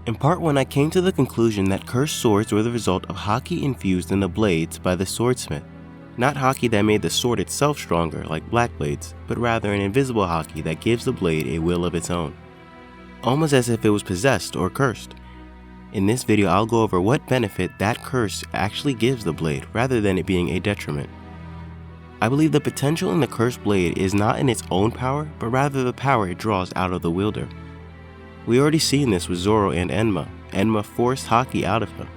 In part 1, I came to the conclusion that cursed swords were the result of Haki infused in the blades by the swordsmith. Not Haki that made the sword itself stronger like black blades, but rather an invisible Haki that gives the blade a will of its own. Almost as if it was possessed or cursed. In this video, I'll go over what benefit that curse actually gives the blade rather than it being a detriment. I believe the potential in the cursed blade is not in its own power, but rather the power it draws out of the wielder. We already seen this with Zoro and Enma. Enma forced Haki out of him.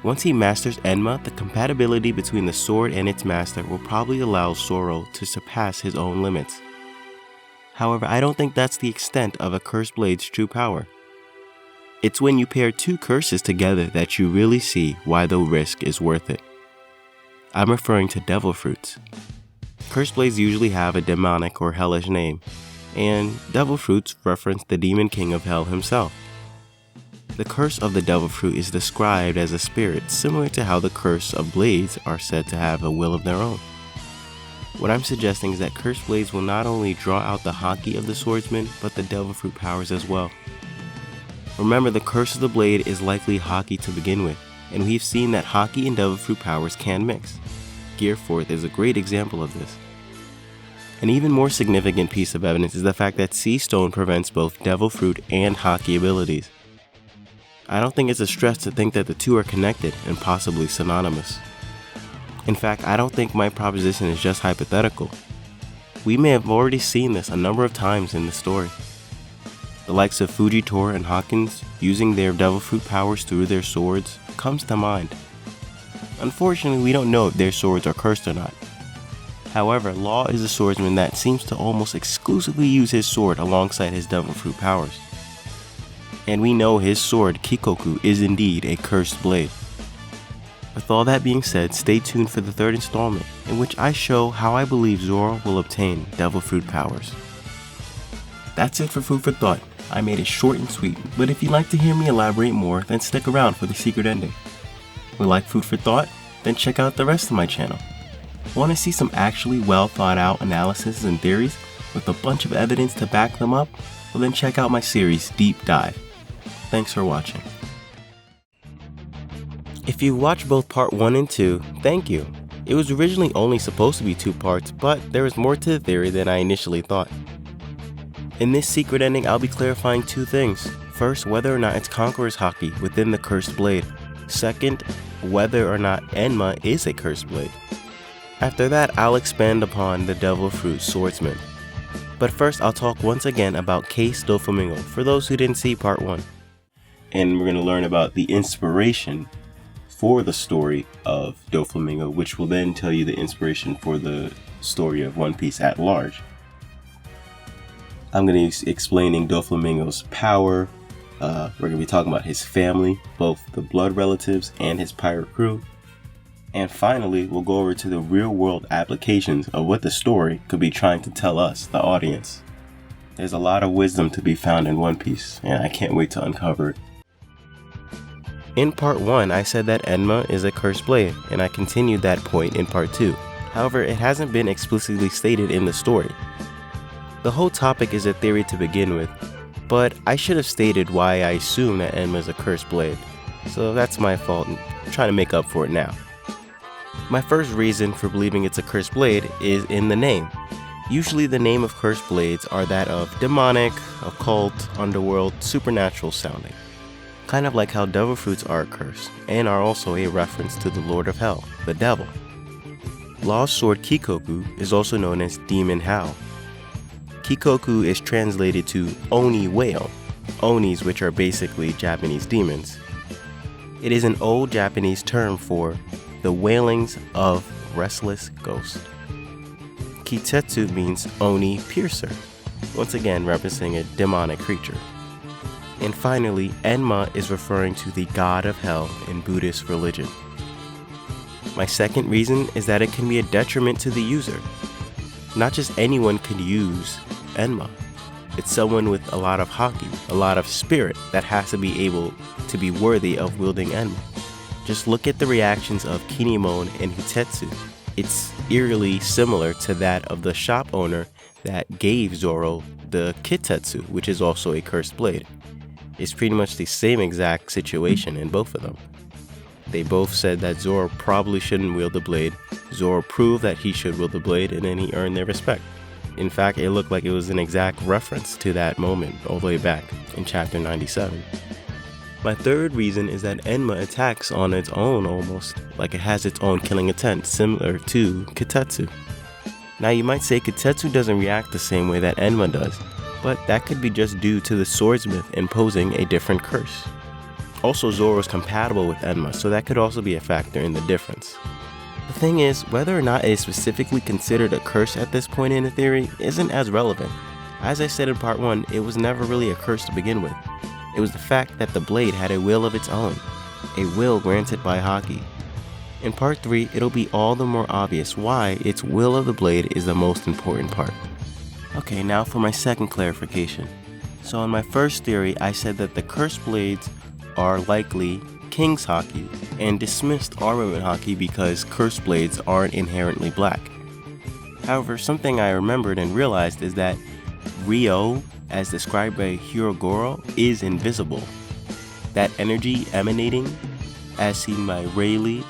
Once he masters Enma, the compatibility between the sword and its master will probably allow Zoro to surpass his own limits. However, I don't think that's the extent of a cursed blade's true power. It's when you pair two curses together that you really see why the risk is worth it. I'm referring to devil fruits. Cursed blades usually have a demonic or hellish name, and devil fruits reference the demon king of hell himself. The curse of the devil fruit is described as a spirit, similar to how the curse of blades are said to have a will of their own. What I'm suggesting is that cursed blades will not only draw out the Haki of the swordsman, but the devil fruit powers as well. Remember, the curse of the blade is likely Haki to begin with, and we've seen that Haki and devil fruit powers can mix. Gear 4th is a great example of this. An even more significant piece of evidence is the fact that Sea Stone prevents both devil fruit and Haki abilities. I don't think it's a stretch to think that the two are connected and possibly synonymous. In fact, I don't think my proposition is just hypothetical. We may have already seen this a number of times in the story. The likes of Fujitora and Hawkins using their devil fruit powers through their swords comes to mind. Unfortunately, we don't know if their swords are cursed or not. However, Law is a swordsman that seems to almost exclusively use his sword alongside his devil fruit powers. And we know his sword, Kikoku, is indeed a cursed blade. With all that being said, stay tuned for the third installment, in which I show how I believe Zoro will obtain devil fruit powers. That's it for Food for Thought. I made it short and sweet, but if you'd like to hear me elaborate more, then stick around for the secret ending. Would like Food for Thought? Then check out the rest of my channel. Want to see some actually well thought out analysis and theories with a bunch of evidence to back them up? Well, then check out my series, Deep Dive. Thanks for watching. If you watched both part 1 and 2, thank you. It was originally only supposed to be 2 parts, but there is more to the theory than I initially thought. In this secret ending, I'll be clarifying 2 things. First, whether or not it's Conqueror's Haki within the cursed blade. Second, whether or not Enma is a cursed blade. After that, I'll expand upon the devil fruit swordsman. But first, I'll talk once again about Case Doflamingo for those who didn't see part 1. And we're going to learn about the inspiration for the story of Doflamingo, which will then tell you the inspiration for the story of One Piece at large. I'm going to be explaining Doflamingo's power. We're going to be talking about his family, both the blood relatives and his pirate crew. And finally, we'll go over to the real-world applications of what the story could be trying to tell us, the audience. There's a lot of wisdom to be found in One Piece, and I can't wait to uncover it. In part 1, I said that Enma is a cursed blade, and I continued that point in part 2. However, it hasn't been explicitly stated in the story. The whole topic is a theory to begin with, but I should have stated why I assume that Enma is a cursed blade, so that's my fault, and I'm trying to make up for it now. My first reason for believing it's a cursed blade is in the name. Usually the name of cursed blades are that of demonic, occult, underworld, supernatural sounding. Kind of like how devil fruits are cursed, and are also a reference to the Lord of Hell, the devil. Law's sword Kikoku is also known as Demon Howl. Kikoku is translated to Oni whale, Onis which are basically Japanese demons. It is an old Japanese term for the wailings of restless ghosts. Kitetsu means Oni piercer, once again referencing a demonic creature. And finally, Enma is referring to the god of hell in Buddhist religion. My second reason is that it can be a detriment to the user. Not just anyone can use Enma. It's someone with a lot of Haki, a lot of spirit that has to be able to be worthy of wielding Enma. Just look at the reactions of Kinemon and Hitetsu. It's eerily similar to that of the shop owner that gave Zoro the Kitetsu, which is also a cursed blade. It's pretty much the same exact situation in both of them. They both said that Zoro probably shouldn't wield the blade. Zoro proved that he should wield the blade, and then he earned their respect. In fact, it looked like it was an exact reference to that moment all the way back in chapter 97. My third reason is that Enma attacks on its own almost, like it has its own killing intent, similar to Kitetsu. Now you might say Kitetsu doesn't react the same way that Enma does, but that could be just due to the swordsmith imposing a different curse. Also, Zoro is compatible with Enma, so that could also be a factor in the difference. The thing is, whether or not it is specifically considered a curse at this point in the theory isn't as relevant. As I said in part 1, it was never really a curse to begin with. It was the fact that the blade had a will of its own, a will granted by Haki. In part 3, it'll be all the more obvious why its will of the blade is the most important part. Okay, now for my second clarification. So in my first theory, I said that the cursed blades are likely King's Haki and dismissed Armament Haki because cursed blades aren't inherently black. However, something I remembered and realized is that Ryo, as described by Hirogoro, is invisible. That energy emanating, as seen by Rayleigh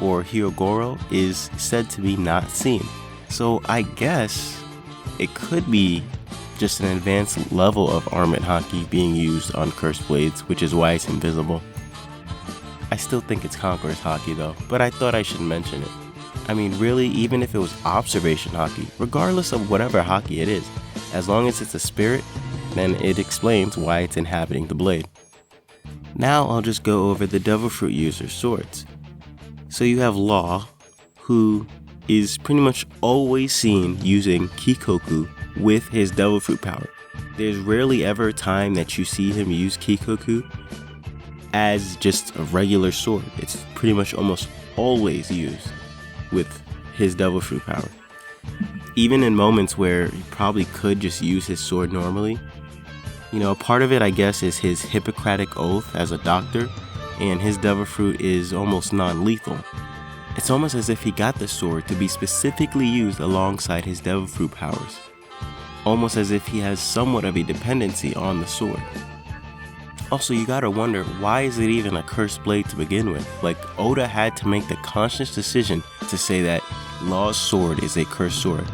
or Hirogoro, is said to be not seen. So I guess it could be just an advanced level of Armament Haki being used on cursed blades, which is why it's invisible. I still think it's Conqueror's Haki though, but I thought I should mention it. I mean, really, even if it was Observation Haki, regardless of whatever Haki it is, as long as it's a spirit, then it explains why it's inhabiting the blade. Now I'll just go over the Devil Fruit user's swords. So you have Law, who is pretty much always seen using Kikoku with his Devil Fruit power. There's rarely ever a time that you see him use Kikoku as just a regular sword. It's pretty much almost always used with his Devil Fruit power. Even in moments where he probably could just use his sword normally. You know, part of it I guess is his Hippocratic oath as a doctor, and his Devil Fruit is almost non-lethal. It's almost as if he got the sword to be specifically used alongside his Devil Fruit powers. Almost as if he has somewhat of a dependency on the sword. Also, you gotta wonder, why is it even a cursed blade to begin with? Like, Oda had to make the conscious decision to say that Law's sword is a cursed sword.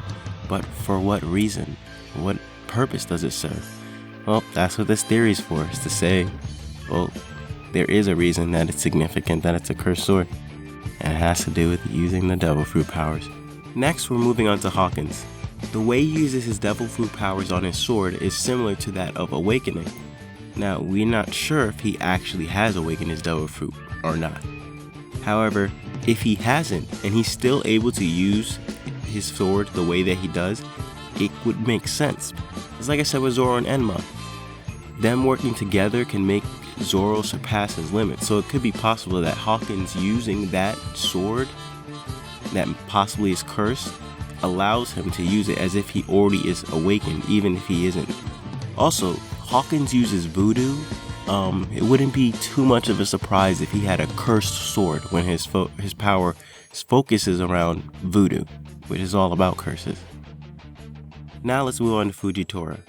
But for what reason? What purpose does it serve? Well, that's what this theory is for, is to say, well, there is a reason that it's significant that it's a cursed sword. And it has to do with using the Devil Fruit powers. Next, we're moving on to Hawkins. The way he uses his Devil Fruit powers on his sword is similar to that of Awakening. Now, we're not sure if he actually has awakened his Devil Fruit or not. However, if he hasn't, and he's still able to use his sword the way that he does, it would make sense. It's like I said with Zoro and Enma. Them working together can make Zoro surpass his limits, so it could be possible that Hawkins using that sword that possibly is cursed allows him to use it as if he already is awakened, even if he isn't. Also, Hawkins uses voodoo. It wouldn't be too much of a surprise if he had a cursed sword when his power focuses around voodoo, which is all about curses. Now let's move on to Fujitora.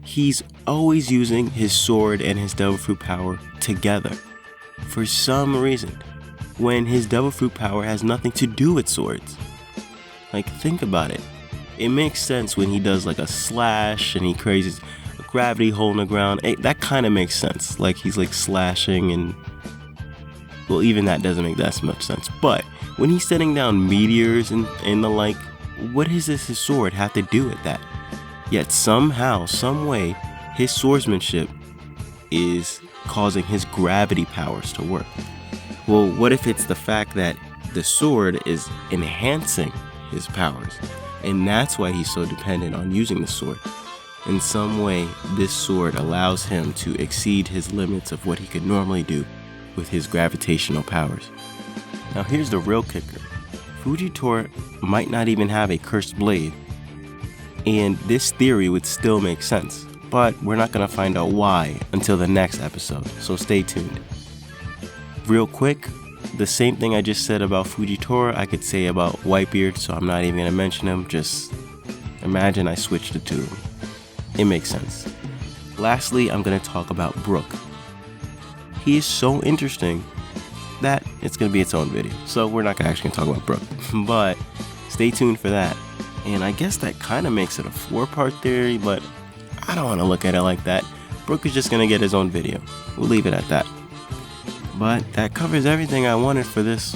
He's always using his sword and his Devil Fruit power together for some reason, when his Devil Fruit power has nothing to do with swords. Like, think about it. It makes sense when he does like a slash and he creates a gravity hole in the ground. That kind of makes sense. Like, he's like slashing, and well, even that doesn't make that much sense. But when he's setting down meteors and the like, what does his sword have to do with that? Yet somehow, some way, his swordsmanship is causing his gravity powers to work. Well, what if it's the fact that the sword is enhancing his powers, and that's why he's so dependent on using the sword? In some way, this sword allows him to exceed his limits of what he could normally do with his gravitational powers. Now here's the real kicker. Fujitora might not even have a cursed blade, and this theory would still make sense, but we're not going to find out why until the next episode, so stay tuned. Real quick, the same thing I just said about Fujitora, I could say about Whitebeard, so I'm not even going to mention him. Just imagine I switched the two. It makes sense. Lastly, I'm going to talk about Brook. He is so interesting that it's going to be its own video. So we're not actually going to talk about Brook, but stay tuned for that. And I guess that kind of makes it a 4-part theory, but I don't want to look at it like that. Brook is just going to get his own video. We'll leave it at that. But that covers everything I wanted for this.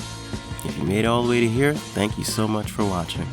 If you made it all the way to here, thank you so much for watching.